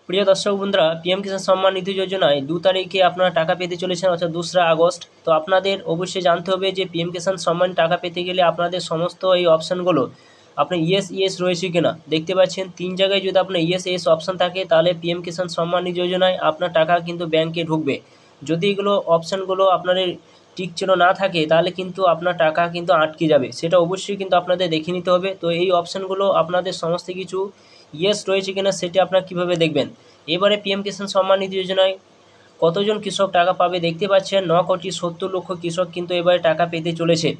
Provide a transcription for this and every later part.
প্রিয় দর্শক বন্ধুরা, পিএম কিষাণ সম্মান নিধি যোজনায় 2 তারিখে আপনারা টাকা পেতে চলেছেন, অর্থাৎ 2রা আগস্ট। তো আপনাদের অবশ্যই জানতে হবে যে পিএম কিষাণ সম্মান টাকা পেতে গেলে আপনাদের সমস্ত এই অপশানগুলো আপনি ইয়েস ইয়েস রয়েছে কিনা দেখতে পাচ্ছেন। 3 জায়গায় যদি আপনার ইয়েস ইয়েস অপশান থাকে তাহলে পিএম কিষাণ সম্মান নিধি যোজনায় আপনার টাকা কিন্তু ব্যাংকে ঢুকবে। যদি এগুলো অপশানগুলো আপনাদের টিক চিহ্ন না থাকে তাহলে কিন্তু আপনার টাকা কিন্তু আটকে যাবে, সেটা অবশ্যই কিন্তু আপনাদের দেখে নিতে হবে। তো এই অপশানগুলো আপনাদের সমস্ত কিছু ইয়েস রয়েছে কিনা সেটি আপনারা কীভাবে দেখবেন। এবারে পিএম কিষাণ সম্মান নিধি যোজনায় কতজন কৃষক টাকা পাবে দেখতে পাচ্ছেন, 9,70,00,000 কৃষক কিন্তু এবারে টাকা পেতে চলেছে।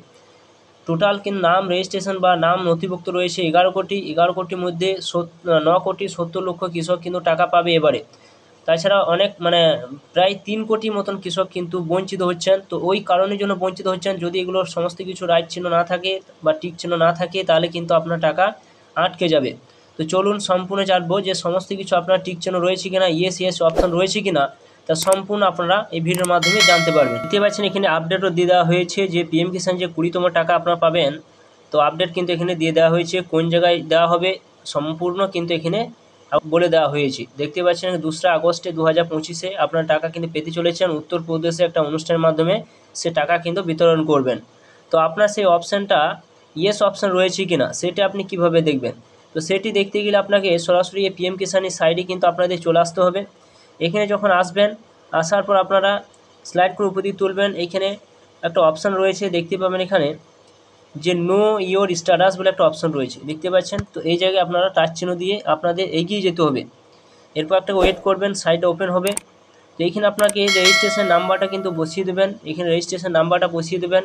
টোটাল কিন্তু নাম রেজিস্ট্রেশন বা নাম নথিভুক্ত রয়েছে 11 কোটির মধ্যে 9,70,00,000 কৃষক কিন্তু টাকা পাবে এবারে। তাছাড়া অনেক প্রায় 3 কোটি মতন কৃষক কিন্তু বঞ্চিত হচ্ছেন। তো ওই কারণের জন্য বঞ্চিত হচ্ছেন, যদি এগুলোর সমস্ত কিছু রাইট চিহ্ন না থাকে বা টিক চিহ্ন না থাকে তাহলে কিন্তু আপনার টাকা আটকে যাবে। তো চলুন সম্পূর্ণ জানবো যে সমস্ত কিছু আপনার টিক চিহ্ন রয়েছে কিনা, ইয়েস ইয়েস অপশন রয়েছে কিনা, তা সম্পূর্ণ আপনারা এই ভিডিওর মাধ্যমে জানতে পারবেন। দেখতে পাচ্ছেন এখানে আপডেটও দিয়ে দেওয়া হয়েছে যে পিএম কিষাণ যে 20তম টাকা আপনারা পাবেন। তো আপডেট কিন্তু এখানে দিয়ে দেওয়া হয়েছে, কোন জায়গায় দেওয়া হবে সম্পূর্ণ কিন্তু এখানে বলে দেওয়া হয়েছে। দেখতে পাচ্ছেন 2রা আগস্টে 2025-এ আপনার টাকা কিন্তু পেতে চলেছেন। উত্তরপ্রদেশে একটা অনুষ্ঠানের মাধ্যমে সে টাকা কিন্তু বিতরণ করবেন। তো আপনার সেই অপশানটা ইয়েস অপশান রয়েছে কিনা সেটা আপনি কিভাবে দেখবেন। তো সেটি দেখতে গেলে আপনাকে সরাসরি এই পিএম কিষাণের সাইডে কিন্তু আপনাদের চলে আসতে হবে। এখানে যখন আসবেন, আসার পর আপনারা স্লাইড করে উপর দিকে তুলবেন, এখানে একটা অপশান রয়েছে দেখতে পাবেন এখানে যে নো ইয়োর স্ট্যাটাস বলে একটা অপশান রয়েছে দেখতে পাচ্ছেন। তো এই জায়গায় আপনারা টাচ চিহ্ন দিয়ে আপনাদের এগিয়ে যেতে হবে। এরপর একটা ওয়েট করবেন, সাইটটা ওপেন হবে। তো এইখানে আপনাকে রেজিস্ট্রেশন নাম্বারটা কিন্তু বসিয়ে দেবেন, এখানে রেজিস্ট্রেশন নাম্বারটা বসিয়ে দেবেন।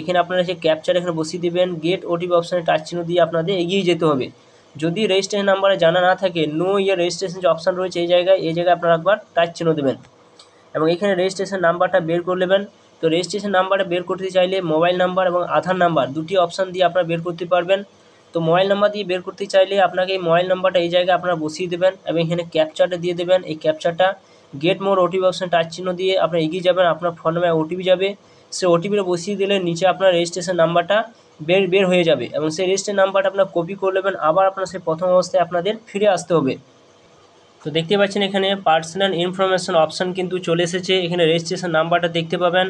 এখানে আপনারা যে ক্যাপচার এখানে বসিয়ে দেবেন, গেট ওটিপি অপশানে টাচ চিহ্ন দিয়ে আপনাদের এগিয়ে যেতে হবে। যদি রেজিস্ট্রেশন নাম্বারে জানা না থাকে, নো ইয়ার রেজিস্ট্রেশন যে অপশান রয়েছে এই জায়গায় আপনারা একবার টাচ চিহ্ন দেবেন এবং এখানে রেজিস্ট্রেশন নাম্বারটা বের করে নেবেন। তো রেজিস্ট্রেশন নাম্বারটা বের করতে চাইলে মোবাইল নাম্বার এবং আধার নাম্বার দুটি অপশান দিয়ে আপনারা বের করতে পারবেন। তো মোবাইল নাম্বার দিয়ে বের করতে চাইলে আপনাকে এই মোবাইল নাম্বারটা এই জায়গায় আপনারা বসিয়ে দেবেন এবং এখানে ক্যাপচারটা দিয়ে দেবেন। এই ক্যাপচারটা get more OTP option touch চিহ্ন দিয়ে আপনারা এগিয়ে যাবেন, আপনার ফোন নাম্বারে ওটিপি যাবে, সেই ওটিপিটা বসিয়ে দিলে নিচে আপনার রেজিস্ট্রেশন নাম্বারটা বের হয়ে যাবে এবং সেই রেজিস্ট্রেশন নাম্বারটা আপনার কপি করে নেবেন। আবার আপনার সেই প্রথম অবস্থায় আপনাদের ফিরে আসতে হবে। তো দেখতে পাচ্ছেন এখানে পার্সোনাল ইনফরমেশন অপশান কিন্তু চলে এসেছে। এখানে রেজিস্ট্রেশন নাম্বারটা দেখতে পাবেন,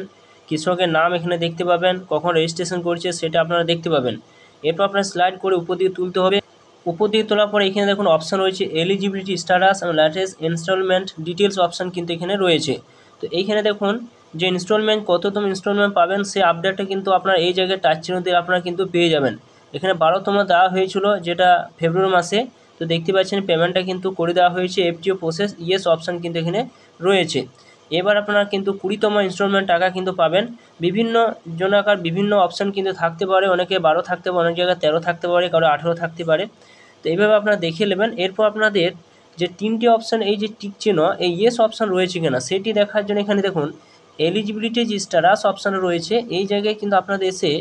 কৃষকের নাম এখানে দেখতে পাবেন, কখন রেজিস্ট্রেশন করছে সেটা আপনারা দেখতে পাবেন। এরপর আপনার স্লাইড করে উপর দিকে তুলতে হবে। উপর দিকে তোলার পরে এখানে দেখুন অপশান রয়েছে এলিজিবিলিটি স্ট্যাটাস এবং লেটেস্ট ইনস্টলমেন্ট ডিটেলস অপশান কিন্তু এখানে রয়েছে। তো এইখানে দেখুন যে ইনস্টলমেন্ট কততম ইনস্টলমেন্ট পাবেন সেই আপডেটটা কিন্তু আপনারা এই জায়গায় টাচ চিহ্ন দিয়ে আপনারা কিন্তু পেয়ে যাবেন। এখানে 12তম দেওয়া হয়েছিল যেটা ফেব্রুয়ারি মাসে। তো দেখতে পাচ্ছেন পেমেন্টটা কিন্তু করে দেওয়া হয়েছে, এফটিও প্রসেস ইয়েস অপশান কিন্তু এখানে রয়েছে। এবার আপনারা কিন্তু 20তম ইনস্টলমেন্ট টাকা কিন্তু পাবেন। বিভিন্ন জনাকার বিভিন্ন অপশান কিন্তু থাকতে পারে, অনেকে 12 থাকতে পারে, অনেক জায়গায় 13 থাকতে পারে, কারো 18 থাকতে পারে। তো এইভাবে আপনারা দেখে নেবেন। এরপর আপনাদের যে 3টে অপশান এই যে টিক চিহ্ন এই ইয়েস অপশান রয়েছে কিনা সেটি দেখার জন্য এখানে দেখুন এলিজিবিলিটি যে স্ট্যাটাস অপশান রয়েছে এই জায়গায় কিন্তু আপনাদের এসে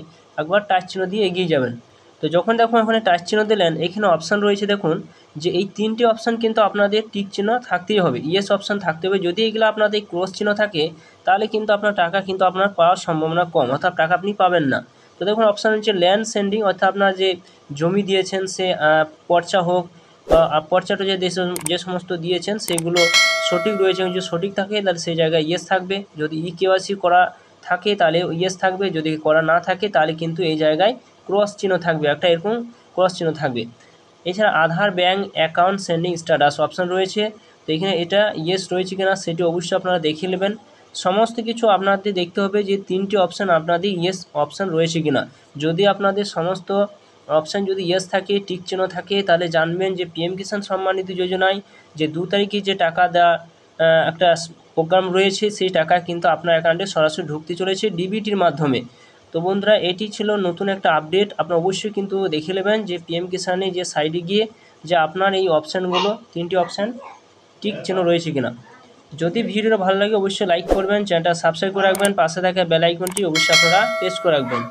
একবার টাচ চিহ্ন দিয়ে এগিয়ে যাবেন। তো যখন দেখুন ওখানে টাচ চিহ্ন দিলেন, এখানে অপশান রয়েছে দেখুন যে এই 3টে অপশান কিন্তু আপনাদের টিক চিহ্ন থাকতেই হবে, ইয়েস অপশান থাকতে হবে। যদি এগুলো আপনাদের ক্রস চিহ্ন থাকে তাহলে কিন্তু আপনার টাকা কিন্তু আপনার পাওয়ার সম্ভাবনা কম, অর্থাৎ টাকা আপনি পাবেন না। তো দেখুন অপশান হচ্ছে ল্যান্ড সেন্ডিং, অর্থাৎ আপনার যে জমি দিয়েছেন সে পর্চা হোক বা পর্চাটা যে সমস্ত দিয়েছেন সেগুলো সঠিক রয়েছে, যদি সঠিক থাকে তাহলে সেই জায়গায় ইয়েস থাকবে। যদি কেওয়াইসি করা থাকে তাহলে ইয়েস থাকবে, যদি করা না থাকে তাহলে কিন্তু এই জায়গায় ক্রস চিহ্ন থাকবে, একটা এরকম ক্রস চিহ্ন থাকবে। এছাড়া Aadhaar bank account sending status option রয়েছে। তো এখানে এটা ইয়েস রয়েছে কিনা সেটি অবশ্যই আপনারা দেখে নেবেন। সমস্ত কিছু আপনাদের দেখতে হবে যে 3টে অপশান আপনাদের ইয়েস অপশান রয়েছে কিনা। যদি আপনাদের সমস্ত অপশান যদি ইয়েস থাকে, টিক চিহ্ন থাকে, তাহলে জানবেন যে পিএম কিষাণ সম্মান নিধি যোজনায় যে 2 তারিখে যে টাকা দেওয়া একটা প্রোগ্রাম রয়েছে সেই টাকা কিন্তু আপনার অ্যাকাউন্টে সরাসরি ঢুকতে চলেছে ডিবিটির মাধ্যমে। তো বন্ধুরা এটি ছিল নতুন একটা আপডেট, আপনারা অবশ্যই কিন্তু দেখে নেবেন যে পিএম কিষাণে যে সাইডে গিয়ে যে আপনার এই অপশানগুলো 3টি অপশান টিক চিহ্ন রয়েছে কিনা। যদি ভিডিওটা ভালো লাগে অবশ্যই লাইক করবেন, চ্যানেলটা সাবস্ক্রাইব করে রাখবেন, পাশে থাকা বেল আইকনটি অবশ্যই আপনারা প্রেস করে রাখবেন।